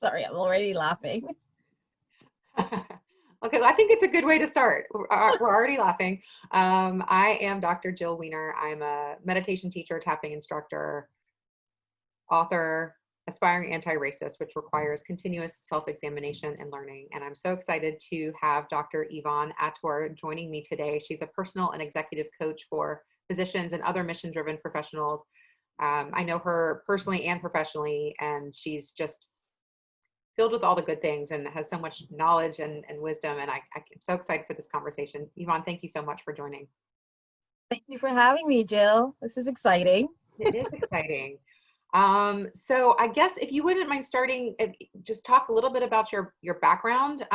Sorry, I'm already laughing. Okay, well, I think it's a good way to start. We're already laughing. I am Dr. Jill Wener. I'm a meditation teacher, tapping instructor, author, aspiring anti-racist, which requires continuous self-examination and learning. And I'm so excited to have Dr. Yvonne Ator joining me today. She's a personal and executive coach for physicians and other mission-driven professionals. I know her personally and professionally, and she's just filled with all the good things and has so much knowledge and wisdom. And I'm so excited for this conversation. Yvonne, thank you so much for joining. Thank you for having me, Jill. This is exciting. It is exciting. So I guess if you wouldn't mind starting, just talk a little bit about your background,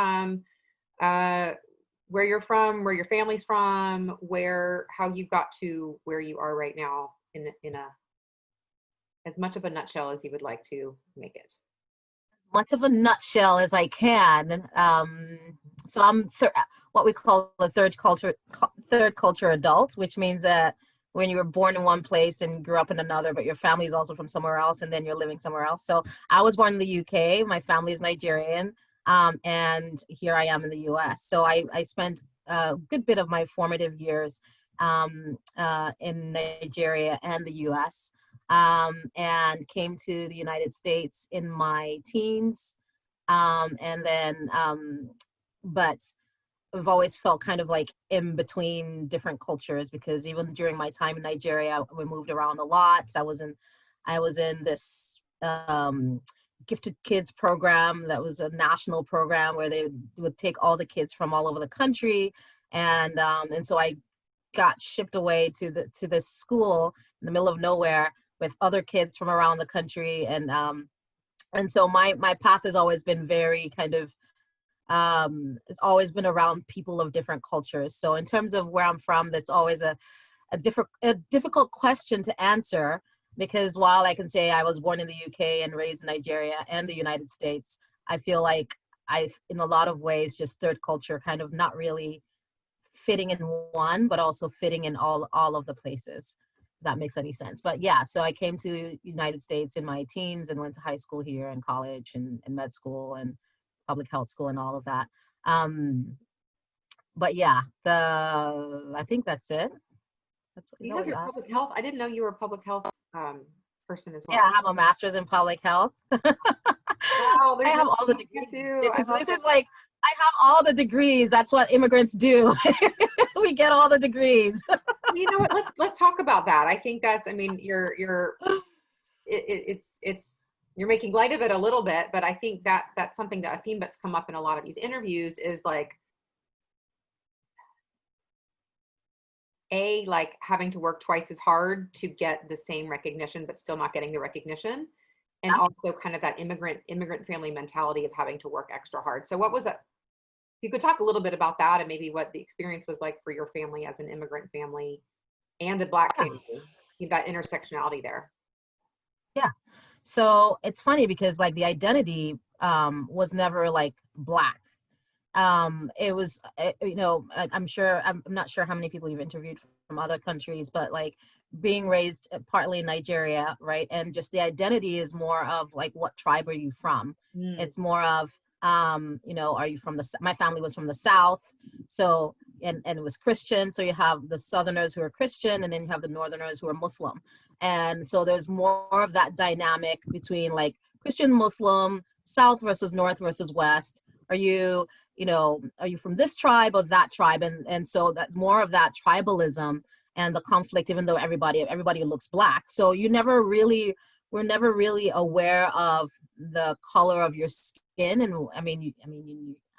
where you're from, where your family's from, how you got to where you are right now in a as much of a nutshell as you would like to make it. Much of a nutshell as I can. So I'm what we call a third culture adult, which means that when you were born in one place and grew up in another, but your family is also from somewhere else, and then you're living somewhere else. So I was born in the UK. My family is Nigerian, and here I am in the US. So I spent a good bit of my formative years in Nigeria and the US. And came to the United States in my teens. And then, but I've always felt kind of like in between different cultures, because even during my time in Nigeria, we moved around a lot. I was in this gifted kids program that was a national program where they would take all the kids from all over the country. And so I got shipped away to this school in the middle of nowhere with other kids from around the country. And so my path has always been very kind of, it's always been around people of different cultures. So in terms of where I'm from, that's always a difficult question to answer, because while I can say I was born in the UK and raised in Nigeria and the United States, I feel like I've, in a lot of ways, just third culture, kind of not really fitting in one, but also fitting in all of the places. That makes any sense. But yeah, so I came to the United States in my teens and went to high school here and college and med school and public health school and all of that. But yeah, I think that's it. So you have your public health. I didn't know you were a public health person as well. Yeah, I have a master's in public health. Wow, I have all the degrees. This is like, I have all the degrees. That's what immigrants do. We get all the degrees. You know what? Let's talk about that. I think that's. I mean, you're making light of it a little bit, but I think that's something that a theme that's come up in a lot of these interviews is like, like having to work twice as hard to get the same recognition, but still not getting the recognition. And also kind of that immigrant family mentality of having to work extra hard. So what was that? If you could talk a little bit about that and maybe what the experience was like for your family as an immigrant family and a Black family, that intersectionality there. Yeah. So it's funny because like the identity was never like Black. It was, you know, I'm not sure how many people you've interviewed from other countries, but like being raised partly in Nigeria, right? And just the identity is more of like, what tribe are you from? It's more of, you know, are you from my family was from the South. So, and it was Christian. So you have the Southerners who are Christian, and then you have the Northerners who are Muslim. And so there's more of that dynamic between like Christian, Muslim, South versus North versus West. Are you from this tribe or that tribe? And so that's more of that tribalism and the conflict, even though everybody looks Black. So we're never really aware of the color of your skin. And I mean,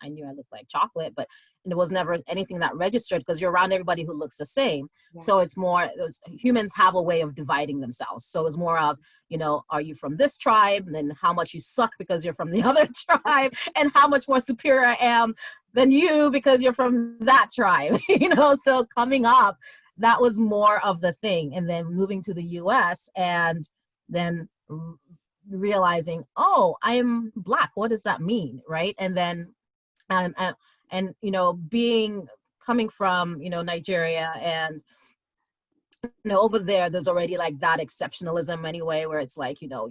I knew I looked like chocolate, but it was never anything that registered because you're around everybody who looks the same. Yeah. So it's more, humans have a way of dividing themselves. So it's more of, you know, are you from this tribe? And then how much you suck because you're from the other tribe, and how much more superior I am than you because you're from that tribe, you know? So coming up, that was more of the thing. And then moving to the US and then realizing, oh, I'm Black. What does that mean? Right. And then, and you know, coming from, you know, Nigeria, and you know, over there's already like that exceptionalism anyway, where it's like, you know,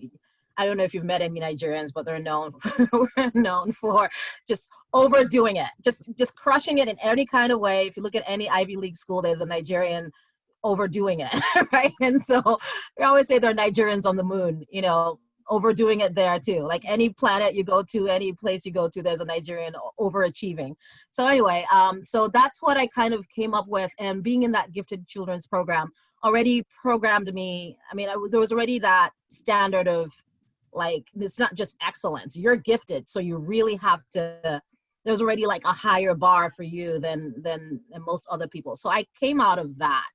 I don't know if you've met any Nigerians, but they're known we're known for just overdoing it, just crushing it in any kind of way. If you look at any Ivy League school, there's a Nigerian overdoing it, right? And so we always say they're Nigerians on the moon, you know, overdoing it there too. Like any planet you go to, any place you go to, there's a Nigerian overachieving. So anyway, so that's what I kind of came up with, and being in that gifted children's program already programmed me. I mean, there was already that standard of like, it's not just excellence, you're gifted, so you really have to, there's already like a higher bar for you than most other people. So I came out of that,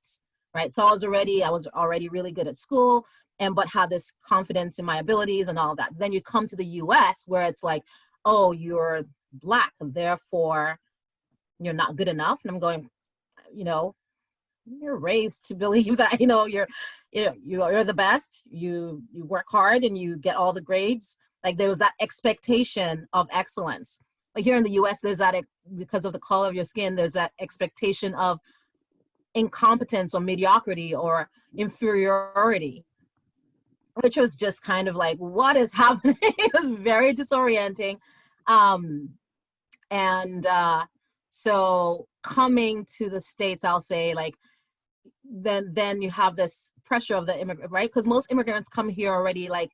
right? So I was already really good at school, but had this confidence in my abilities and all of that. Then you come to the US where it's like, oh, you're Black, therefore you're not good enough. And I'm going, you know, you're raised to believe that, you know, you're the best, you work hard and you get all the grades. Like there was that expectation of excellence. But here in the US, there's that, because of the color of your skin, there's that expectation of incompetence or mediocrity or inferiority, which was just kind of like, what is happening? It was very disorienting. So coming to the States, I'll say, like, then you have this pressure of the immigrant, right? Because most immigrants come here already like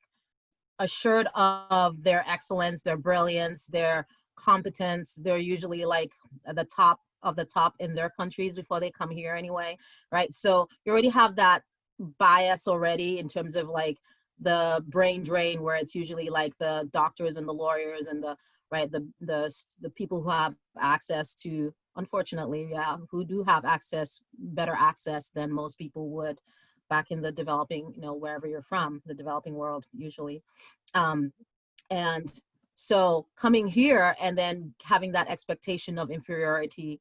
assured of their excellence, their brilliance, their competence. They're usually like at the top of the top in their countries before they come here anyway, right? So you already have that bias already in terms of like the brain drain, where it's usually like the doctors and the lawyers and the right the people who have access to, unfortunately, yeah, who do have better access than most people would back in the developing, you know, wherever you're from, the developing world usually. And so coming here and then having that expectation of inferiority,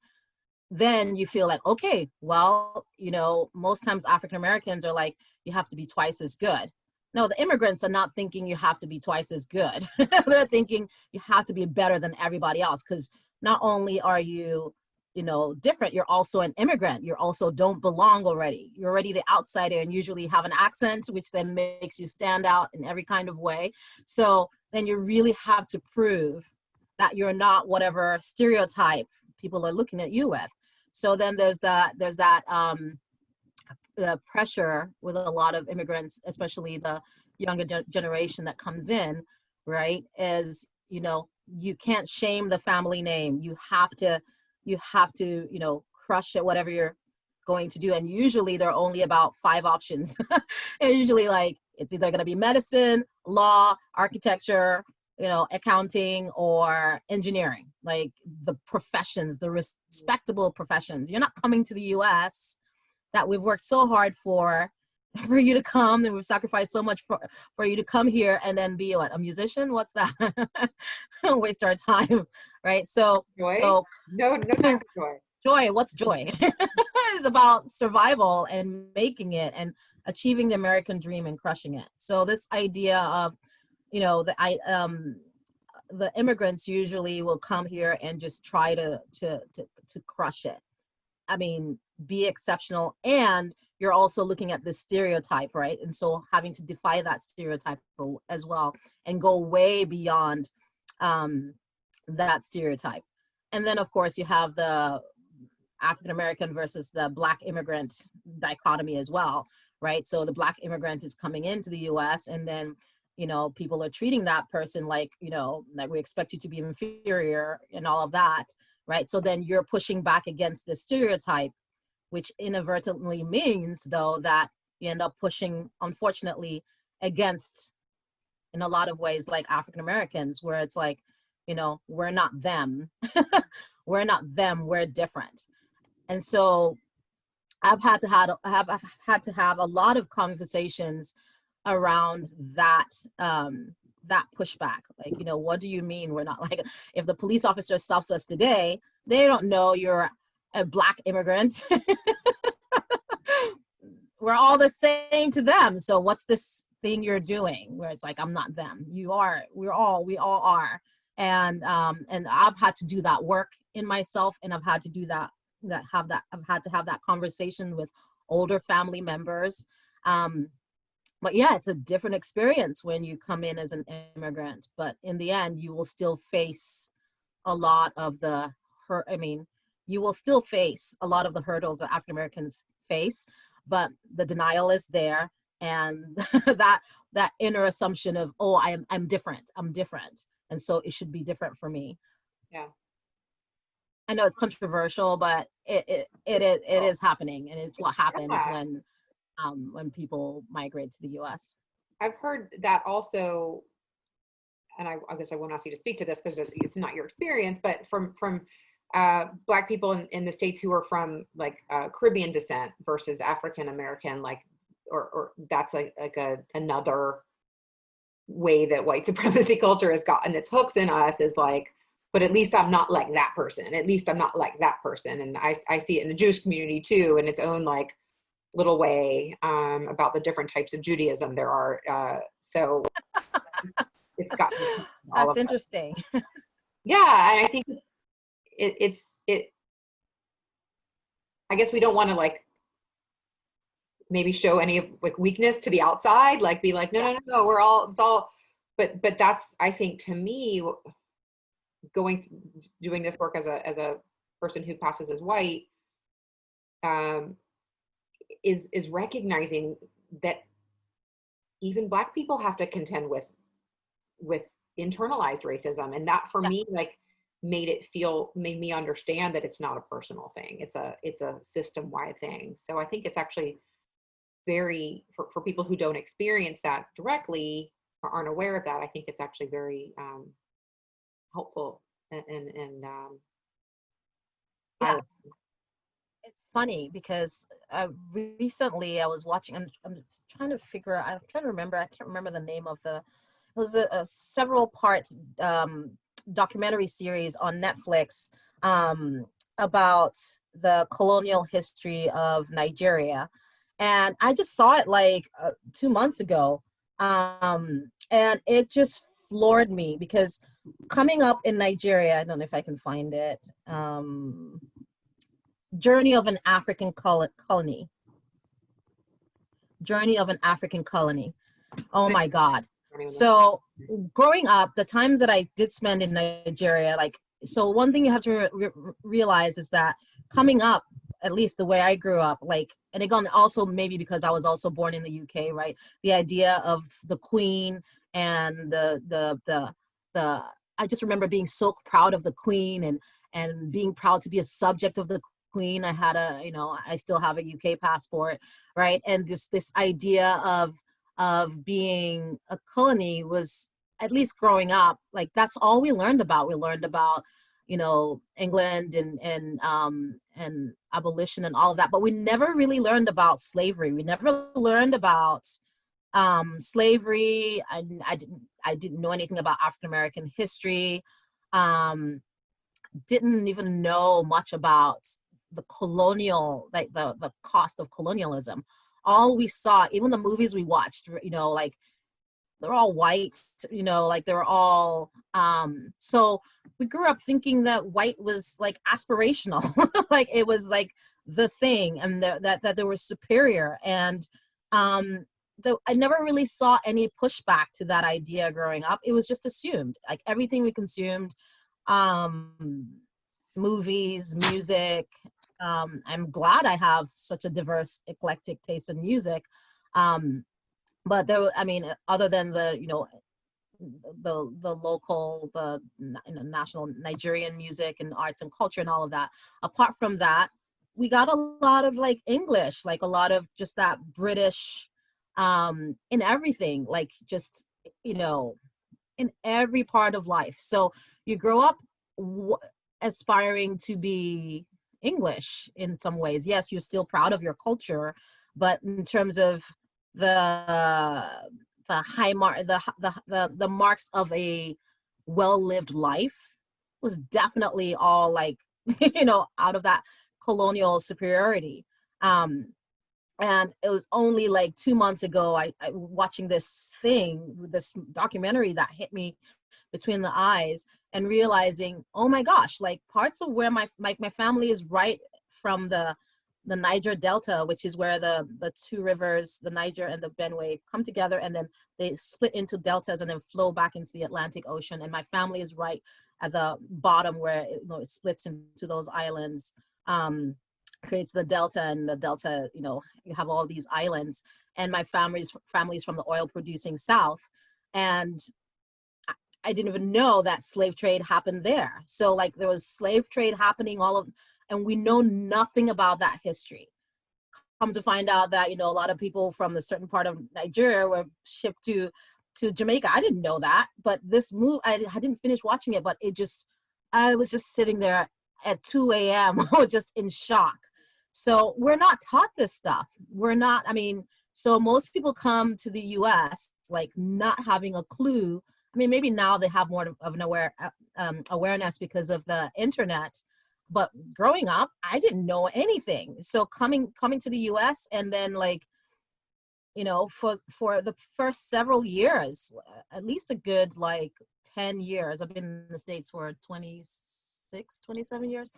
then you feel like, okay, well, you know, most times African Americans are like, you have to be twice as good. No, the immigrants are not thinking you have to be twice as good. They're thinking you have to be better than everybody else, because not only are you, you know, different, you're also an immigrant. You also don't belong already. You're already the outsider and usually have an accent, which then makes you stand out in every kind of way. So then you really have to prove that you're not whatever stereotype people are looking at you with. So then there's that the pressure with a lot of immigrants, especially the younger generation that comes in, right, is, you know, you can't shame the family name. You have to, you know, crush at whatever you're going to do. And usually there are only about 5 options. And usually like, it's either going to be medicine, law, architecture, you know, accounting, or engineering, like the professions, the respectable professions. You're not coming to the US that we've worked so hard for you to come, and we've sacrificed so much for you to come here and then be what, a musician? What's that? Waste our time, right? So Joy? so No time for joy. Joy, what's joy? It's about survival and making it and achieving the American dream and crushing it. So this idea of, you know, the immigrants usually will come here and just try to crush it. I mean, be exceptional, and you're also looking at the stereotype, right? And so having to defy that stereotype as well and go way beyond that stereotype. And then of course you have the African American versus the Black immigrant dichotomy as well, right? So the Black immigrant is coming into the US, and then, you know, people are treating that person like, you know, like we expect you to be inferior and all of that, right? So then you're pushing back against the stereotype, which inadvertently means though that you end up pushing, unfortunately, against, in a lot of ways, like African Americans, where it's like, you know, we're not them. We're not them, we're different. And so I've had to have a lot of conversations around that that pushback. Like, you know, what do you mean we're not? Like, if the police officer stops us today, they don't know you're a Black immigrant. We're all the same to them. So what's this thing you're doing where it's like, I'm not them, you are, we all are. And I've had to do that work in myself, and I've had to do that I've had to have that conversation with older family members. But yeah, it's a different experience when you come in as an immigrant, but in the end you will still face a lot of the hurt. I mean, you will still face a lot of the hurdles that African Americans face, but the denial is there, and that inner assumption of, oh, I'm different, and so it should be different for me. Yeah. I know it's controversial, but it is happening, and it's what happens Yeah. when people migrate to the U.S. I've heard that also, and I guess I won't ask you to speak to this because it's not your experience, but from Black people in the States who are from like Caribbean descent versus African American, like, or that's like another way that white supremacy culture has gotten its hooks in us, is like, but at least I'm not like that person. At least I'm not like that person. And I see it in the Jewish community too, in its own like little way, about the different types of Judaism there are. So it's got all That's of that. interesting. Yeah, and I think I guess we don't want to like maybe show any of like weakness to the outside, like be like, no, Yes. no, we're all, it's all, but that's, I think to me, doing this work as a person who passes as white, is recognizing that even Black people have to contend with internalized racism, and that for me, like, made me understand that it's not a personal thing, it's a system-wide thing. So I think it's actually very, for people who don't experience that directly or aren't aware of that, I think it's actually very helpful and Yeah. It's funny because recently I was watching, I'm trying to remember, I can't remember the name of it was a several part documentary series on Netflix about the colonial history of Nigeria. And I just saw it like 2 months ago. And it just floored me because coming up in Nigeria, I don't know if I can find it. Journey of an African Colony. Journey of an African Colony. Oh my God. So growing up, the times that I did spend in Nigeria, like, so one thing you have to realize is that coming up, at least the way I grew up, like, and again, also maybe because I was also born in the UK, right? The idea of the Queen and the I just remember being so proud of the Queen and being proud to be a subject of the Queen. I had I still have a UK passport, right? And this idea of being a colony was, at least growing up, like, that's all we learned about. We learned about, England and abolition and all of that, but we never really learned about slavery. We never learned about slavery. I didn't know anything about African American history. Didn't even know much about the colonial, like the cost of colonialism. All we saw, even the movies we watched, like, they're all white, like they're all, so we grew up thinking that white was like aspirational, like it was like the thing, and that they were superior. And I never really saw any pushback to that idea growing up. It was just assumed, like everything we consumed, movies, music. I'm glad I have such a diverse, eclectic taste in music. But other than the local, national Nigerian music and arts and culture and all of that, apart from that, we got a lot of like English, like a lot of just that British, in everything, like just, in every part of life. So you grow up aspiring to be English in some ways. Yes, you're still proud of your culture, but in terms of the high mark, the marks of a well-lived life was definitely all like, out of that colonial superiority. And it was only like 2 months ago, I watching this documentary that hit me between the eyes, and realizing, oh my gosh, like parts of where my family is right from the the Niger Delta, which is where the two rivers, the Niger and the Benue, come together, and then they split into deltas and then flow back into the Atlantic Ocean. And my family is right at the bottom where it splits into those islands, creates the delta, and the delta, you have all these islands. And my family's from the oil producing South, and I didn't even know that slave trade happened there. So like there was slave trade happening and we know nothing about that history. Come to find out that, a lot of people from a certain part of Nigeria were shipped to Jamaica. I didn't know that, but this I didn't finish watching it, but I was just sitting there at 2 a.m. just in shock. So we're not taught this stuff. So most people come to the US like not having a clue. Maybe now they have more of an awareness because of the internet, but growing up, I didn't know anything. So coming to the US, and then for the first several years, at least a good 10 years, I've been in the States for 27 years.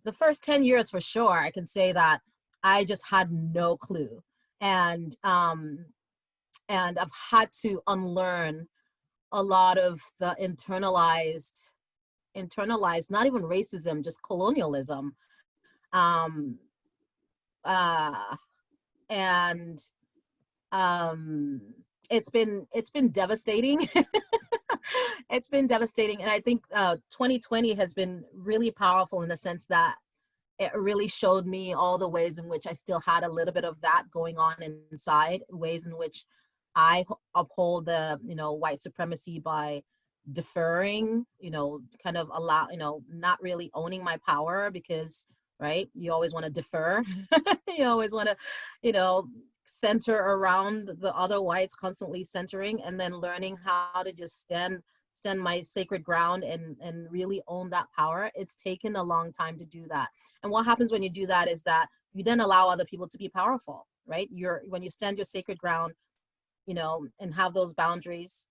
The first 10 years for sure, I can say that I just had no clue. And I've had to unlearn a lot of the internalized, not even racism, just colonialism. And it's been devastating. It's been devastating. And I think 2020 has been really powerful in the sense that it really showed me all the ways in which I still had a little bit of that going on inside, ways in which I uphold the, white supremacy by deferring, kind of allow, not really owning my power, because, right, you always want to defer. You always want to, center around the other whites, constantly centering, and then learning how to just stand my sacred ground and really own that power. It's taken a long time to do that. And what happens when you do that is that you then allow other people to be powerful, right? When you stand your sacred ground, and have those boundaries,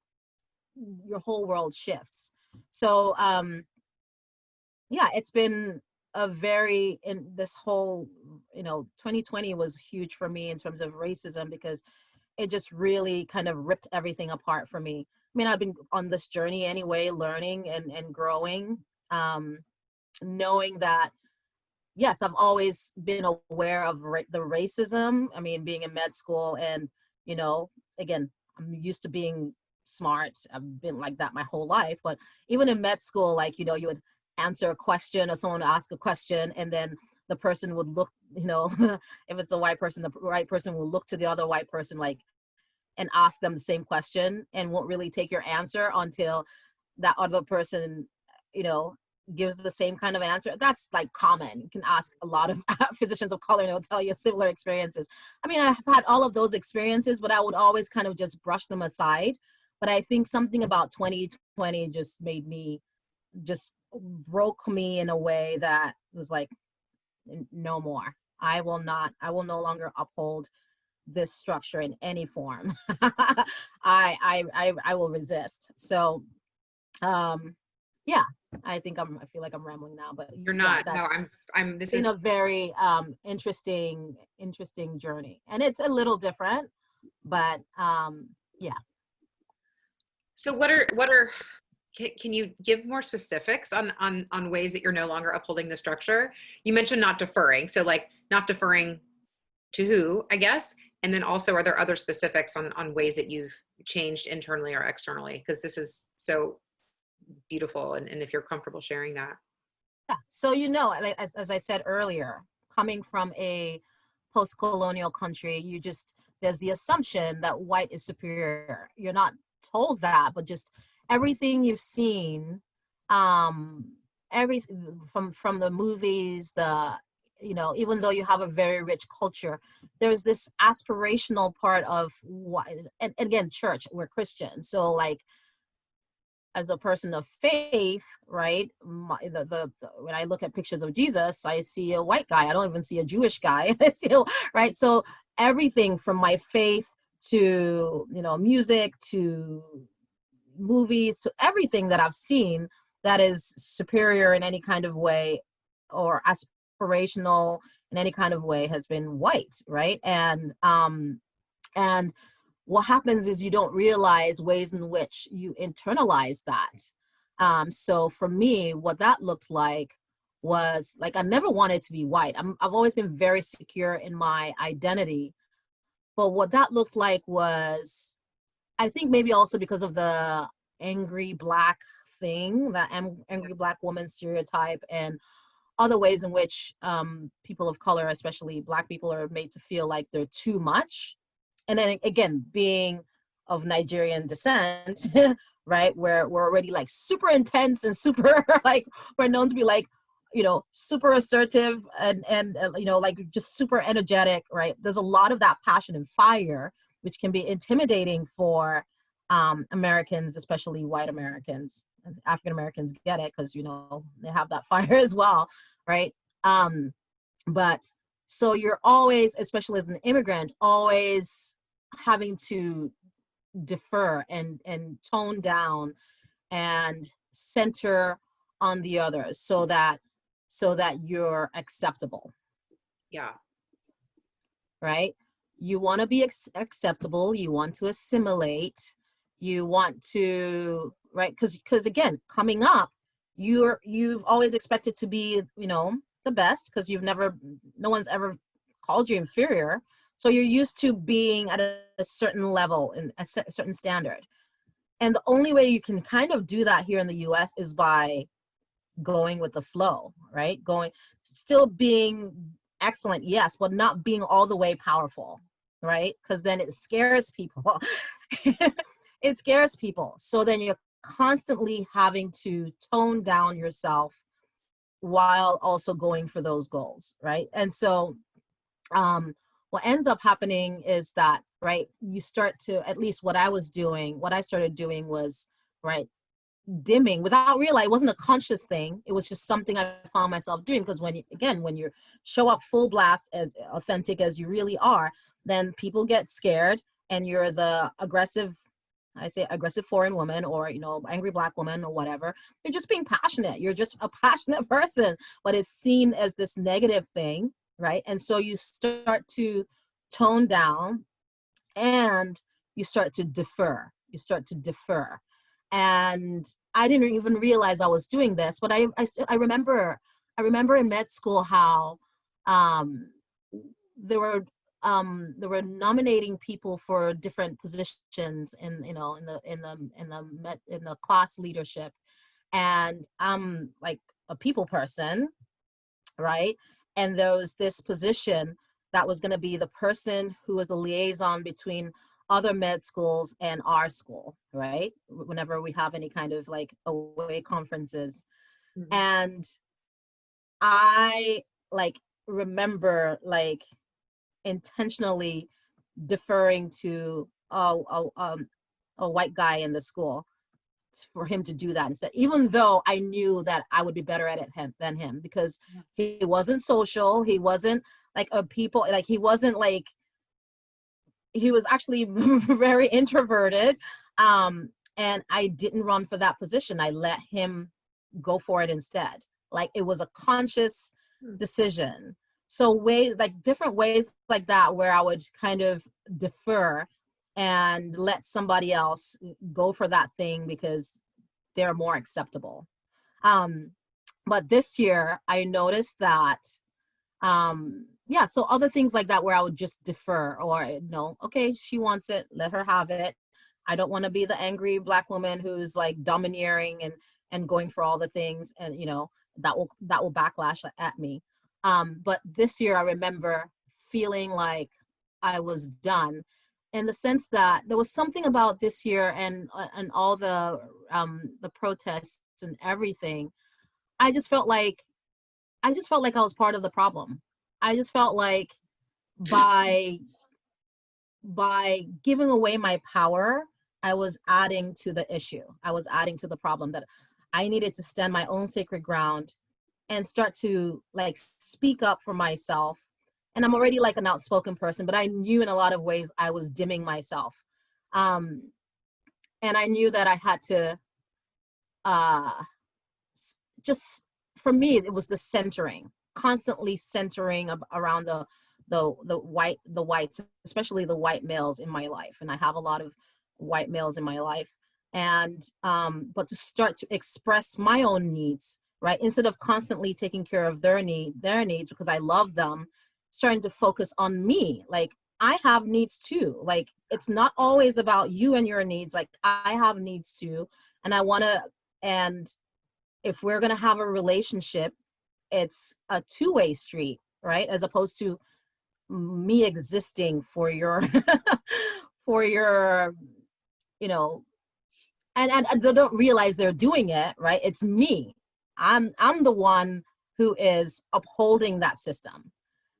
your whole world shifts. So it's been in this whole, 2020 was huge for me in terms of racism, because it just really kind of ripped everything apart for me. I've been on this journey anyway, learning and growing, knowing that, yes, I've always been aware of the racism. Being in med school, and, again, I'm used to being smart. I've been like that my whole life. But even in med school, you would answer a question, or someone would ask a question, and then the person would look, if it's a white person, the white person will look to the other white person, and ask them the same question, and won't really take your answer until that other person, gives the same kind of answer. That's common. You can ask a lot of physicians of color, and they'll tell you similar experiences. I've had all of those experiences, but I would always kind of just brush them aside. But I think something about 2020 just broke me in a way that was no more. I will no longer uphold this structure in any form. I will resist. So I feel like I'm rambling now, but you're not. No, this been is a very interesting journey, and it's a little different, but So can you give more specifics on ways that you're no longer upholding the structure? You mentioned not deferring. So not deferring to who, I guess? And then also, are there other specifics on ways that you've changed internally or externally? Because this is so beautiful. And if you're comfortable sharing that. Yeah. So, as I said earlier, coming from a post-colonial country, there's the assumption that white is superior. You're not told that, but just everything you've seen, everything from the movies, even though you have a very rich culture, there's this aspirational part of what, and again, church, we're Christians. So as a person of faith, right, when I look at pictures of Jesus, I see a white guy. I don't even see a Jewish guy. Right? So everything from my faith to, music, to movies, to everything that I've seen that is superior in any kind of way, or aspirational, in any kind of way has been white, right? And what happens is you don't realize ways in which you internalize that. So for me, what that looked like was like, I never wanted to be white. I've always been very secure in my identity. But what that looked like was, I think maybe also because of the angry Black thing, that angry Black woman stereotype, and other ways in which people of color, especially Black people, are made to feel like they're too much. And then again, being of Nigerian descent, right, where we're already like super intense and super like, we're known to be like, you know, super assertive and you know, like just super energetic, right? There's a lot of that passion and fire, which can be intimidating for Americans, especially white Americans. African Americans get it because, you know, they have that fire as well, right? But so you're always, especially as an immigrant, always having to defer and tone down and center on the others so that you're acceptable. Yeah. Right? You want to be acceptable, you want to assimilate, you want to, right? Because again, coming up, you've always expected to be, you know, the best, because no one's ever called you inferior. So you're used to being at a certain level and a certain standard. And the only way you can kind of do that here in the US is by going with the flow, right? Still being excellent, yes, but not being all the way powerful, right? Because then it scares people. It scares people. So then you're constantly having to tone down yourself while also going for those goals, right? And so what ends up happening is that, right, you start to, at least what I started doing was, right, dimming without realizing. It wasn't a conscious thing. It was just something I found myself doing, because when you show up full blast, as authentic as you really are, then people get scared, and you're the aggressive, I say aggressive foreign woman, or, you know, angry Black woman, or whatever. You're just being passionate. You're just a passionate person, but it's seen as this negative thing, right? And so you start to tone down, and you start to defer. And I didn't even realize I was doing this, but I remember in med school how there were nominating people for different positions in, you know, in the class leadership, and I'm like a people person, right? And there was this position that was going to be the person who was a liaison between other med schools and our school, right? Whenever we have any kind of like away conferences. Mm-hmm. And I like remember like intentionally deferring to a white guy in the school for him to do that instead, even though I knew that I would be better at it than him, because he wasn't social, he wasn't like a people, like he wasn't like, he was actually very introverted, and I didn't run for that position. I let him go for it instead. Like it was a conscious decision. So ways, like different ways like that, where I would kind of defer and let somebody else go for that thing because they're more acceptable. But this year I noticed that, yeah, so other things like that where I would just defer, or no, okay, she wants it, let her have it. I don't want to be the angry Black woman who's like domineering and going for all the things, and you know, that will backlash at me. But this year I remember feeling like I was done, in the sense that there was something about this year and all the protests and everything. I just felt like I was part of the problem. I just felt like by giving away my power, I was adding to the issue. I was adding to the problem, that I needed to stand my own sacred ground and start to like speak up for myself. And I'm already like an outspoken person, but I knew in a lot of ways I was dimming myself. And I knew that I had to just, for me, it was the centering, constantly centering around the whites, especially the white males in my life. And I have a lot of white males in my life. And but to start to express my own needs, right, instead of constantly taking care of their needs because I love them, starting to focus on me. Like, I have needs too. Like, it's not always about you and your needs. Like, I have needs too, and I want to. And if we're going to have a relationship, it's a two-way street, right, as opposed to me existing for your for your, you know, and they don't realize they're doing it, right? It's me. I'm the one who is upholding that system.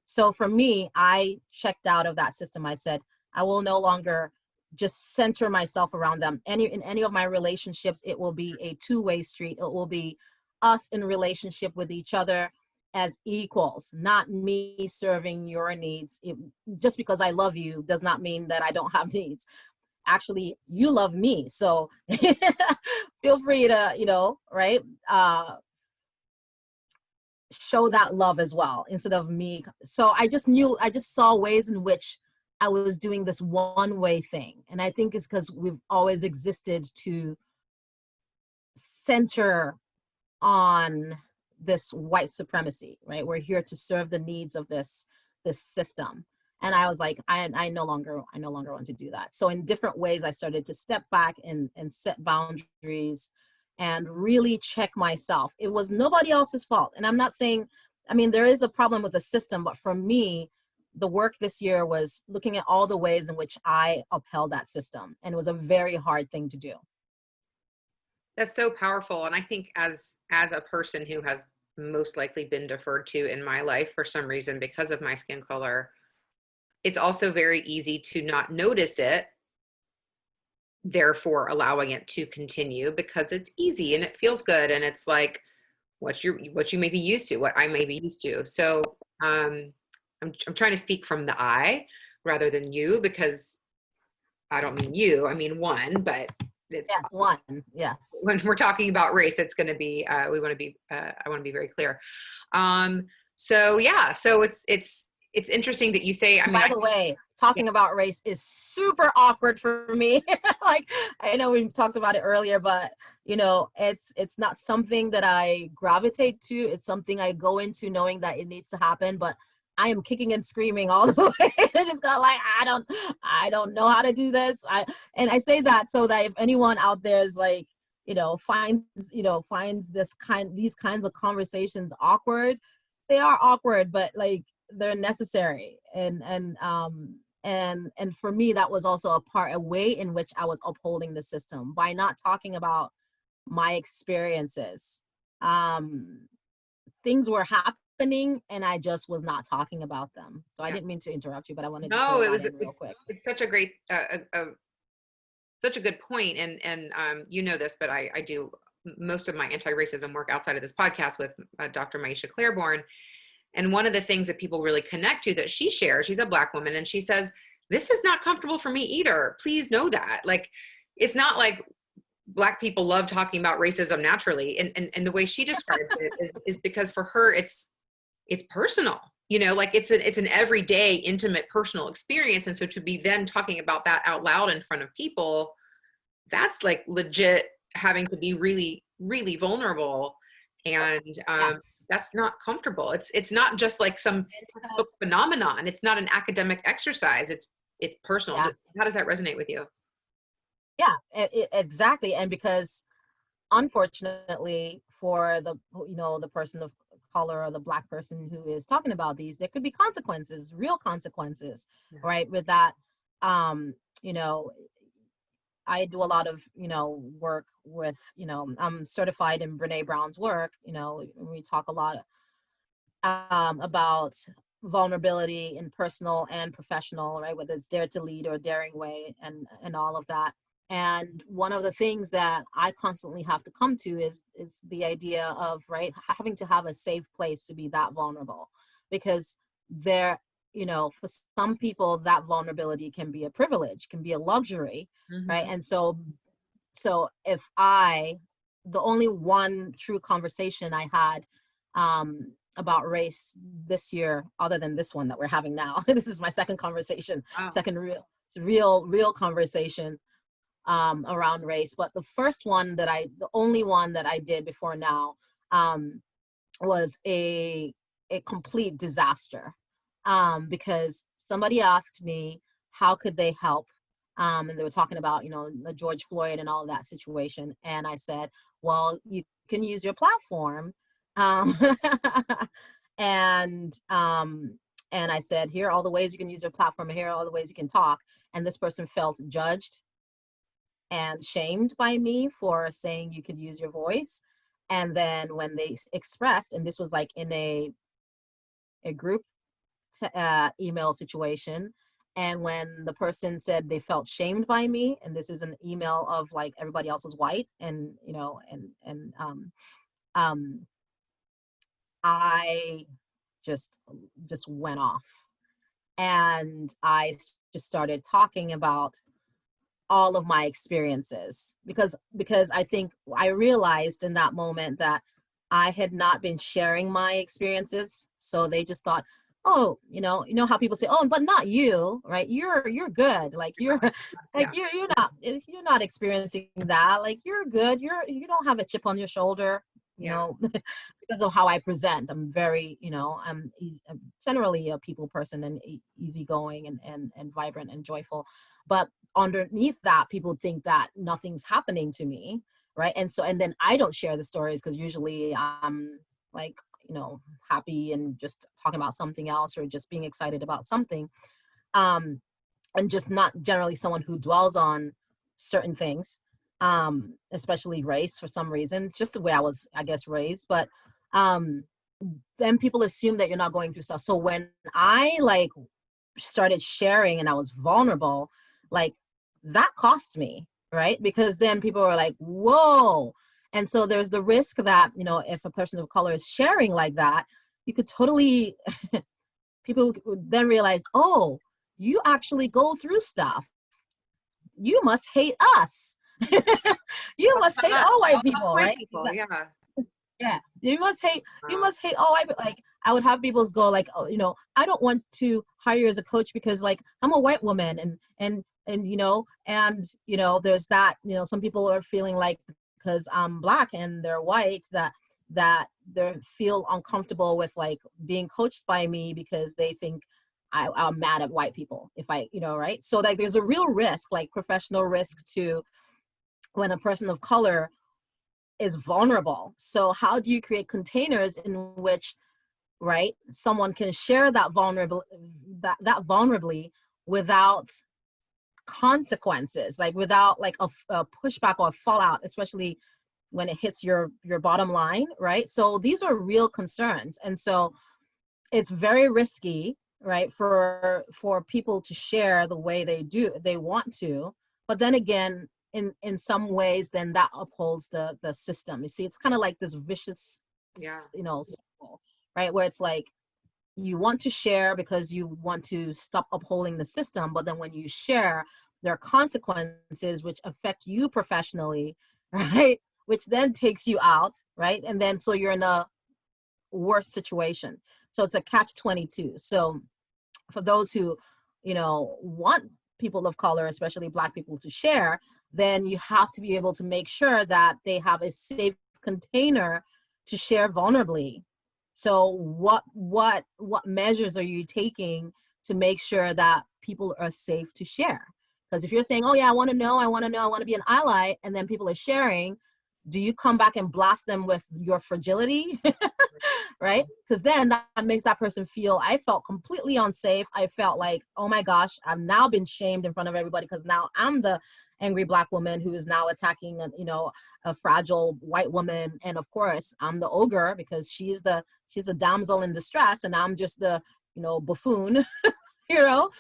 So for me, I checked out of that system. I said, I will no longer just center myself around them. In any of my relationships, it will be a two-way street. It will be us in relationship with each other as equals, not me serving your needs. Just because I love you does not mean that I don't have needs. Actually, you love me, so feel free to, right, show that love as well instead of me. So I just saw ways in which I was doing this one-way thing. And I think it's because we've always existed to center on this white supremacy, right? We're here to serve the needs of this system. And I was like, I no longer want to do that. So in different ways, I started to step back and set boundaries and really check myself. It was nobody else's fault. And I'm not saying, I mean, there is a problem with the system, but for me, the work this year was looking at all the ways in which I upheld that system. And it was a very hard thing to do. That's so powerful. And I think as a person who has most likely been deferred to in my life for some reason because of my skin color, it's also very easy to not notice it, therefore allowing it to continue because it's easy and it feels good. And it's like what you may be used to, what I may be used to. So I'm trying to speak from the I rather than you, because I don't mean you, I mean one, but it's yes, one. Yes. When we're talking about race, it's going to be, I want to be very clear. So yeah, so it's interesting that you say, I mean, by the way, talking about race is super awkward for me. Like, I know we talked about it earlier, but it's not something that I gravitate to. It's something I go into knowing that it needs to happen, but I am kicking and screaming all the way. I just got like, I don't know how to do this. And I say that so that if anyone out there is like, finds these kinds of conversations awkward, they are awkward, but like they're necessary. And for me, that was also a way in which I was upholding the system by not talking about my experiences. Things were happening and I just was not talking about them. So I didn't mean to interrupt you, but I wanted to throw that in real quick. It's such a great, such a good point. And you know this, but I do most of my anti-racism work outside of this podcast with Dr. Maisha Claiborne. And one of the things that people really connect to that she shares, she's a Black woman, and she says, this is not comfortable for me either. Please know that. Like, it's not like Black people love talking about racism naturally. And the way she describes it is because for her, it's personal, like it's an everyday, intimate, personal experience. And so to be then talking about that out loud in front of people, that's like legit having to be really, really vulnerable. And Yes. that's not comfortable. It's not just like some textbook phenomenon. It's not an academic exercise. It's personal. Yeah. How does that resonate with you? Yeah, exactly. And because unfortunately for the person of color or the Black person who is talking about these, there could be consequences, real consequences, right? With that, I do a lot of, work with, I'm certified in Brene Brown's work, we talk a lot about vulnerability in personal and professional, right? Whether it's dare to lead or daring way and all of that. And one of the things that I constantly have to come to is the idea of, right, having to have a safe place to be that vulnerable, because there, for some people that vulnerability can be a privilege, can be a luxury, right? And so if the only one true conversation I had about race this year, other than this one that we're having now. This is my second conversation, Wow. second real conversation around race. But the first one the only one that I did before now, was a complete disaster, because somebody asked me how could they help, and they were talking about, you know, the George Floyd and all of that situation, and I said, well, you can use your platform, um, and I said, here are all the ways you can use your platform, and here are all the ways you can talk. And this person felt judged and shamed by me for saying you could use your voice. And then when they expressed, and this was like in a group email situation, and when the person said they felt shamed by me, and this is an email of like everybody else was white, and you know, um I just went off, and I just started talking about all of my experiences, because I think I realized in that moment that I had not been sharing my experiences. So they just thought, oh, you know how people say, oh, but not you, right? You're good. Like you're like Yeah. you're not experiencing that. Like you're good. You don't have a chip on your shoulder, you Yeah. know, because of how I present. I'm very, I'm generally a people person, and easygoing, and vibrant and joyful. But underneath that, people think that nothing's happening to me, right? And so, and then I don't share the stories because usually I'm like, happy and just talking about something else, or just being excited about something, um and just not generally someone who dwells on certain things, especially race, for some reason. It's just the way I was, I guess, raised. But um then people assume that you're not going through stuff. So when I like started sharing and I was vulnerable, like that cost me, right? Because then people were like, whoa. And so there's the risk that, if a person of color is sharing like that, you could totally, people would then realize, oh, you actually go through stuff. You must hate us. You must hate all white people, White right? people, yeah. Yeah, you must hate all white. Like I would have people go like, oh, I don't want to hire you as a coach because like I'm a white woman, and there's that, some people are feeling like because I'm black and they're white that they feel uncomfortable with like being coached by me because they think I'm mad at white people if I, right? So like there's a real risk, like professional risk, to when a person of color is vulnerable. So how do you create containers in which, right, someone can share that vulnerably without consequences, like without like a pushback or a fallout, especially when it hits your bottom line, right? So these are real concerns. And so it's very risky, right, for people to share the way they want to. But then again, in some ways, then that upholds the system. You see, it's kind of like this vicious, Yeah. circle, right, where it's like you want to share because you want to stop upholding the system, but then when you share, there are consequences which affect you professionally, right, which then takes you out, right, and then so you're in a worse situation. So it's a catch-22. So for those who, want people of color, especially Black people, to share, then you have to be able to make sure that they have a safe container to share vulnerably. So what measures are you taking to make sure that people are safe to share? Because if you're saying, oh yeah, I want to be an ally, and then people are sharing, do you come back and blast them with your fragility? Right? Because then that makes that person feel, I felt completely unsafe. I felt like, oh my gosh, I've now been shamed in front of everybody because now I'm the angry Black woman who is now attacking a fragile white woman. And of course I'm the ogre because she's a damsel in distress, and I'm just the buffoon hero,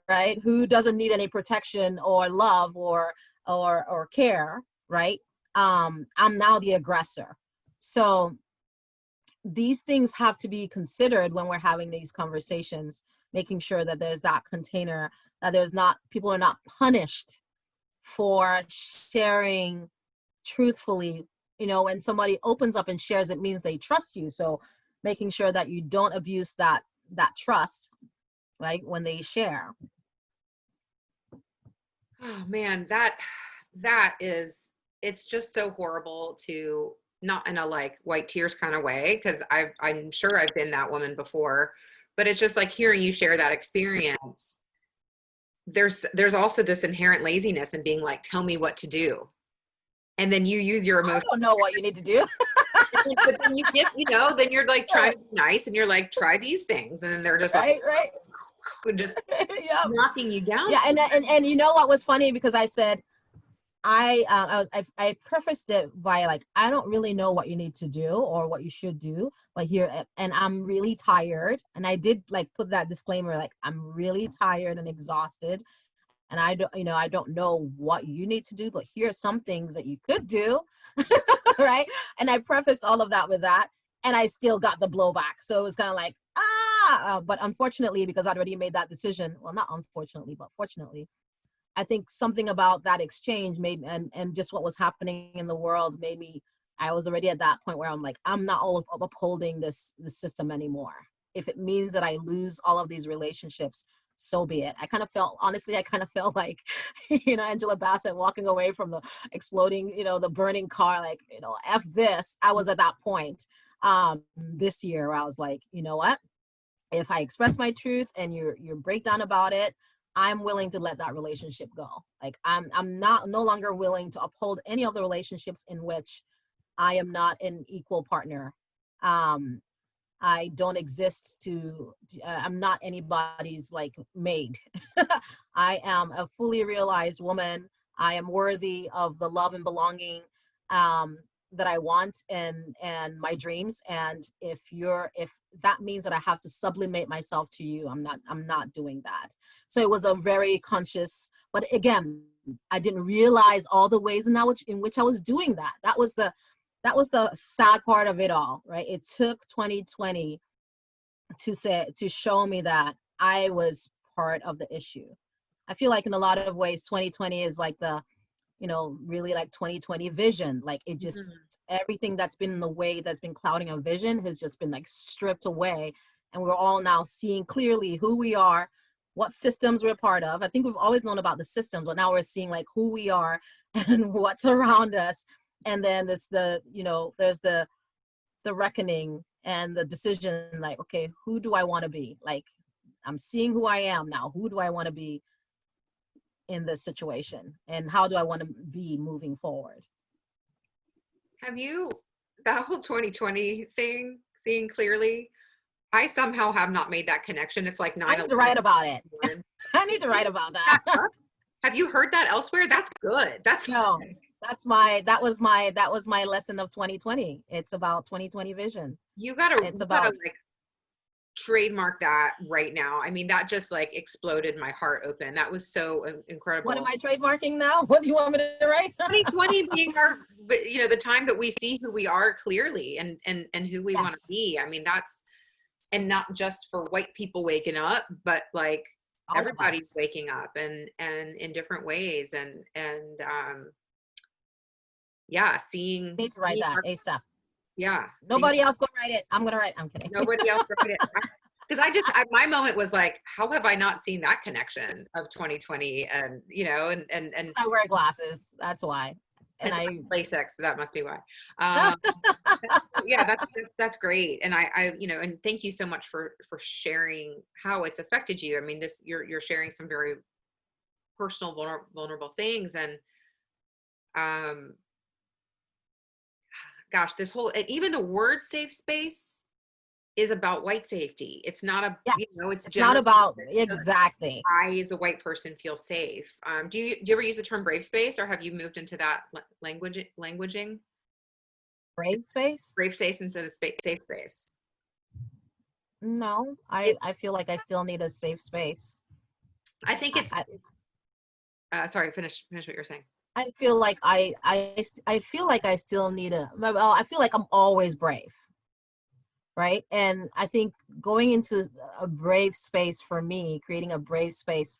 right, who doesn't need any protection or love or care, right? I'm now the aggressor. So these things have to be considered when we're having these conversations, making sure that there's that container, that people are not punished for sharing truthfully. When somebody opens up and shares, it means they trust you. So making sure that you don't abuse that trust, right, when they share. Oh man, is, it's just so horrible, to not in a like white tears kind of way, because I'm sure I've been that woman before, but it's just like hearing you share that experience. There's also this inherent laziness in being like, tell me what to do. And then you use your I emotion. don't know what you need to do. But then you get, then you're like trying Right. to be nice, and you're like, try these things. And then they're just Right, like, just yeah. knocking you down. Yeah, and you know what was funny, because I said, I prefaced it by like, I don't really know what you need to do or what you should do, but here, and I'm really tired, and I did like put that disclaimer, like, I'm really tired and exhausted, and I don't know what you need to do, but here are some things that you could do. Right, and I prefaced all of that with that, and I still got the blowback, so it was kind of like, but unfortunately, because I'd already made that decision, well, not unfortunately, but fortunately, I think something about that exchange made, and just what was happening in the world made me, I was already at that point where I'm like, I'm not all upholding this system anymore. If it means that I lose all of these relationships, so be it. Honestly, I kind of felt like, Angela Bassett walking away from the exploding, the burning car, like, F this. I was at that point this year where I was like, you know what? If I express my truth and you break down about it, I'm willing to let that relationship go. Like, I'm no longer willing to uphold any of the relationships in which I am not an equal partner. I don't exist I'm not anybody's like maid. I am a fully realized woman. I am worthy of the love and belonging that I want, and my dreams. And if that means that I have to sublimate myself to you, I'm not doing that. So it was a very conscious, but again, I didn't realize all the ways in which I was doing that. That was the sad part of it all, right? It took 2020 to show me that I was part of the issue. I feel like in a lot of ways, 2020 is like the, really like 2020 vision. Like, it just, everything that's been in the way, that's been clouding our vision, has just been like stripped away. And we're all now seeing clearly who we are, what systems we're part of. I think we've always known about the systems, but now we're seeing like who we are and what's around us. And then there's there's the reckoning and the decision, like, okay, who do I want to be? Like, I'm seeing who I am now. Who do I want to be in this situation? And how do I want to be moving forward? Have you, that whole 2020 thing, seeing clearly, I somehow have not made that connection. It's like 9/11. I need to write about it. I need to write about that. Have you heard that elsewhere? That's good. No, that was my lesson of 2020. It's about 2020 vision. You gotta like trademark that right now. I mean, that just like exploded my heart open. That was so incredible. What am I trademarking now? What do you want me to write? 2020 being our, the time that we see who we are clearly, and who we want to be. I mean, that's, and not just for white people waking up, but like everybody's waking up, and in different ways, and seeing. Need to write that ASAP. Yeah. Nobody else go write it. I'm gonna write. I'm kidding. Nobody else write it. Because my moment was like, how have I not seen that connection of 2020? And and I wear glasses. That's why. And I LASIK, so that must be why. That's great. And I and thank you so much for sharing how it's affected you. I mean, you're sharing some very personal, vulnerable things, and gosh, this whole, and even the word safe space is about white safety. It's not it's not about, exactly. I, as a white person, feel safe. Do you ever use the term brave space, or have you moved into that languaging? Brave space? Brave space instead of safe space. No, I feel like I still need a safe space. I think it's sorry, finish what you're saying. I feel like I feel like I still need I feel like I'm always brave. Right. And I think going into a brave space, for me, creating a brave space,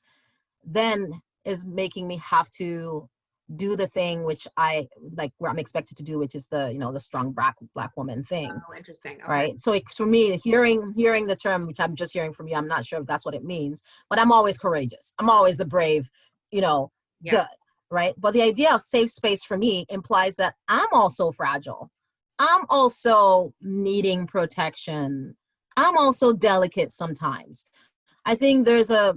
then is making me have to do the thing which I like, where I'm expected to do, which is the, you know, the strong black woman thing. Oh, interesting. Okay. Right. So for me, hearing the term, which I'm just hearing from you, I'm not sure if that's what it means, but I'm always courageous. I'm always the brave, you know, Yeah. good. Right. But the idea of safe space for me implies that I'm also fragile. I'm also needing protection. I'm also delicate sometimes. I think there's a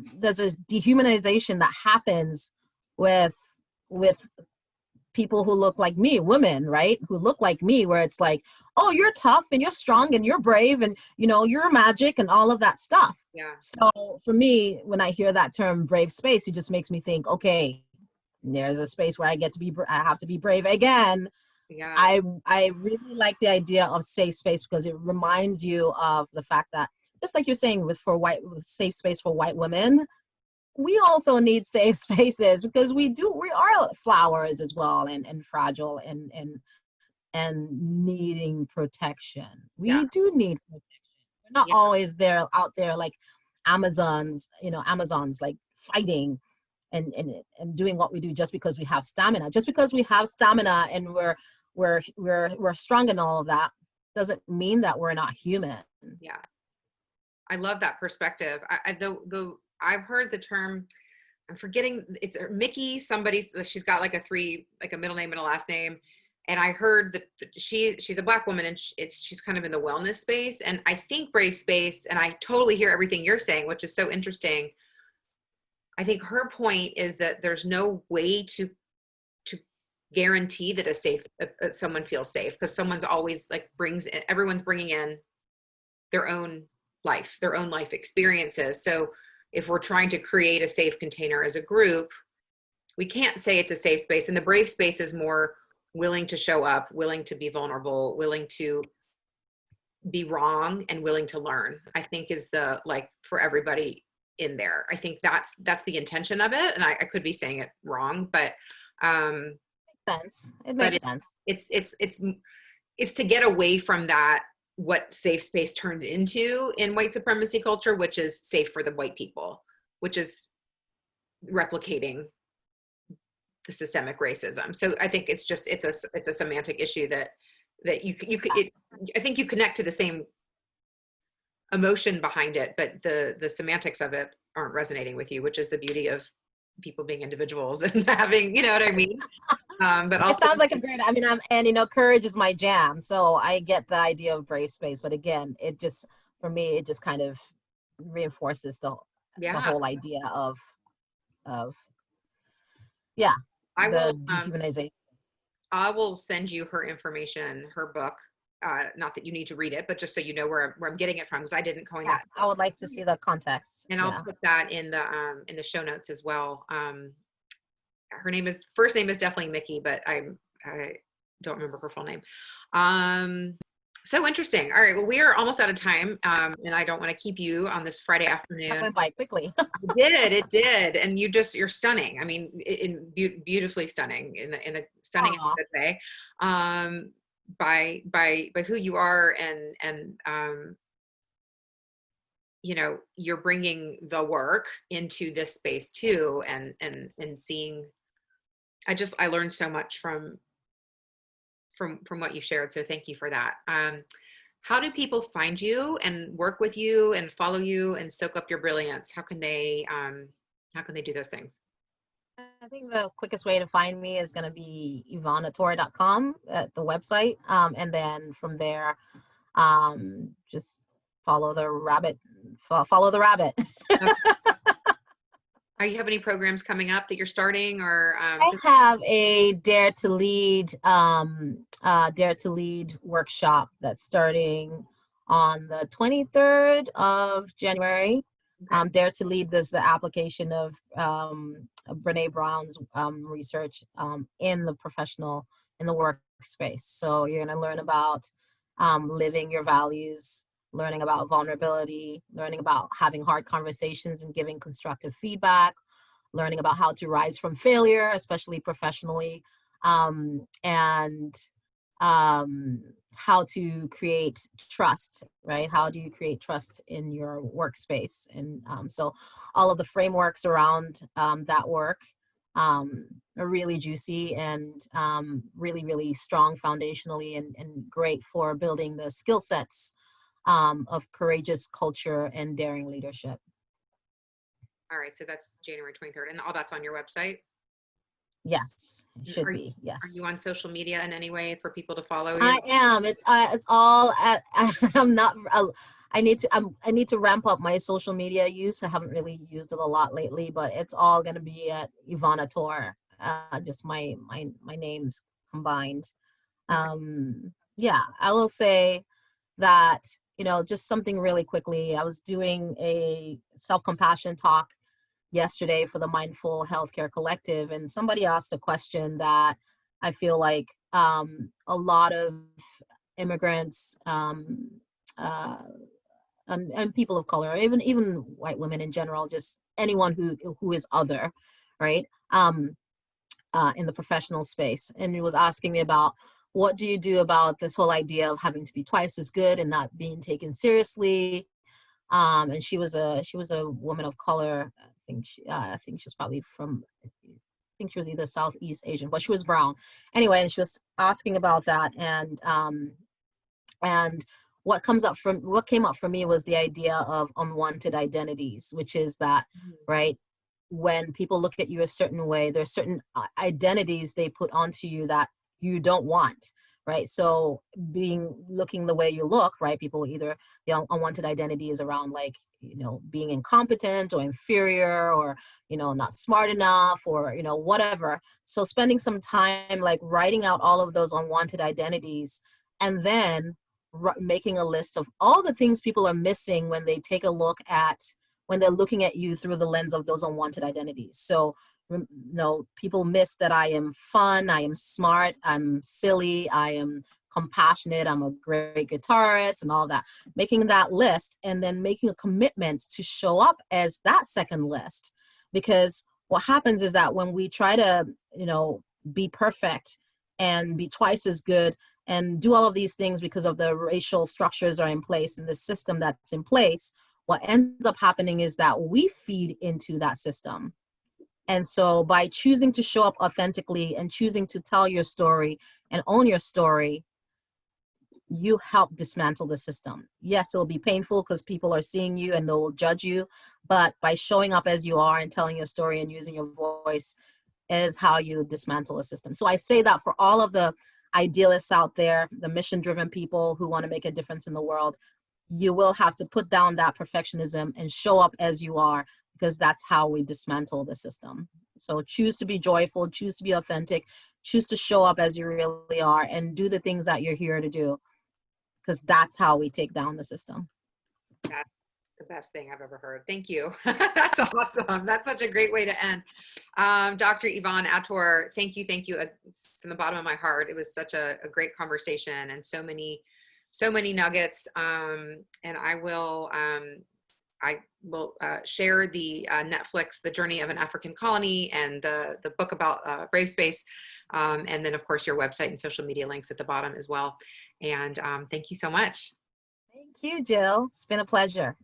dehumanization that happens with with people who look like me, women, right? Who look like me, where it's like, oh, you're tough and you're strong and you're brave and, you know, you're magic and all of that stuff. Yeah. So for me, when I hear that term brave space, it just makes me think, okay, there's a space where I get to be, I have to be brave again. Yeah. I really like the idea of safe space because it reminds you of the fact that, just like you're saying with safe space for white women, we also need safe spaces because we are flowers as well, and fragile and needing protection. Yeah. We do need protection. We're not Yeah. always there out there like Amazons, like fighting and doing what we do just because we have stamina. Just because we have stamina and we're strong and all of that doesn't mean that we're not human. Yeah. I love that perspective. I've heard the term, I'm forgetting, it's Mickey, she's got like a middle name and a last name. And I heard that she's a Black woman and she's kind of in the wellness space. And I think brave space, and I totally hear everything you're saying, which is so interesting. I think her point is that there's no way to guarantee that someone feels safe, because someone's always like everyone's bringing in their own life experiences. So if we're trying to create a safe container as a group, we can't say it's a safe space. And the brave space is more willing to show up, willing to be vulnerable, willing to be wrong, and willing to learn, I think is for everybody in there. I think that's the intention of it. And I could be saying it wrong, but It makes sense. It's to get away from that, what safe space turns into in white supremacy culture, which is safe for the white people, which is replicating the systemic racism. So I think it's a semantic issue that I think you connect to the same emotion behind it, but the semantics of it aren't resonating with you, which is the beauty of people being individuals and having, you know what I mean? But also, it sounds like a great, I mean, courage is my jam. So I get the idea of brave space, but again, for me, it just kind of reinforces the whole idea of the dehumanization. I will send you her information, her book. Not that you need to read it, but just so you know where I'm getting it from, because I didn't coin that. I would like to see the context. And I'll put that in the show notes as well. First name is definitely Mickey, but I don't remember her full name. So interesting. All right. Well, we are almost out of time. And I don't want to keep you on this Friday afternoon. It went by quickly. It did. And you're stunning. I mean, beautifully stunning in the stunning way. By who you are, and you know, you're bringing the work into this space too, and seeing, I learned so much from what you shared. So thank you for that. How do people find you and work with you and follow you and soak up your brilliance? How can they do those things? I think the quickest way to find me is going to be YvonneAtor.com at the website. And then from there, just follow the rabbit. Okay. Do you have any programs coming up that you're starting, or? I have a Dare to Lead workshop that's starting on the 23rd of January. Okay. Dare to Lead is the application of Brene Brown's research in the workspace. So you're going to learn about living your values, learning about vulnerability, learning about having hard conversations and giving constructive feedback, learning about how to rise from failure, especially professionally, and how to create trust, right? How do you create trust in your workspace? And so all of the frameworks around that work are really juicy and really, really strong foundationally and great for building the skill sets of courageous culture and daring leadership. All right, so that's January 23rd, and all that's on your website? Yes, it And should be. are Yes. you on social media in any way for people to follow you? I am. It's all at, I'm not I need to ramp up my social media use. I haven't really used it a lot lately, but it's all going to be at Yvonne Ator. Just my names combined. Okay. Yeah, I will say that, you know, just something really quickly. I was doing a self-compassion talk yesterday for the Mindful Healthcare Collective, and somebody asked a question that I feel like a lot of immigrants uh, and people of color, even white women in general, just anyone who is other, right? In the professional space, and he was asking me about what do you do about this whole idea of having to be twice as good and not being taken seriously. And she was a woman of color. I think she's probably from, I think she was either Southeast Asian, but she was brown. Anyway, and she was asking about that, and what came up for me was the idea of unwanted identities, which is that, Mhm. right, when people look at you a certain way, there's certain identities they put onto you that you don't want, right? So looking the way you look, right? People either, the unwanted identity is around, like, you know, being incompetent or inferior, or, you know, not smart enough, or, you know, whatever. So spending some time like writing out all of those unwanted identities, and then making a list of all the things people are missing when they take a look at, when they're looking at you through the lens of those unwanted identities. So, you know, people miss that I am fun, I am smart, I'm silly, I am compassionate, I'm a great guitarist, and all that. Making that list and then making a commitment to show up as that second list. Because what happens is that when we try to, you know, be perfect and be twice as good and do all of these things because of the racial structures are in place and the system that's in place, what ends up happening is that we feed into that system. And so by choosing to show up authentically and choosing to tell your story and own your story, you help dismantle the system. Yes, it'll be painful because people are seeing you and they'll judge you, but by showing up as you are and telling your story and using your voice is how you dismantle a system. So I say that for all of the idealists out there, the mission-driven people who want to make a difference in the world, you will have to put down that perfectionism and show up as you are, because that's how we dismantle the system. So choose to be joyful, choose to be authentic, choose to show up as you really are, and do the things that you're here to do, because that's how we take down the system. That's the best thing I've ever heard. Thank you. That's awesome. That's such a great way to end. Dr. Yvonne Ator, thank you. Thank you. It's from the bottom of my heart. It was such a great conversation and so many nuggets. And I will share the Netflix, The Journey of an African Colony, and the book about Brave Space. And then of course your website and social media links at the bottom as well. And thank you so much. Thank you, Jill. It's been a pleasure.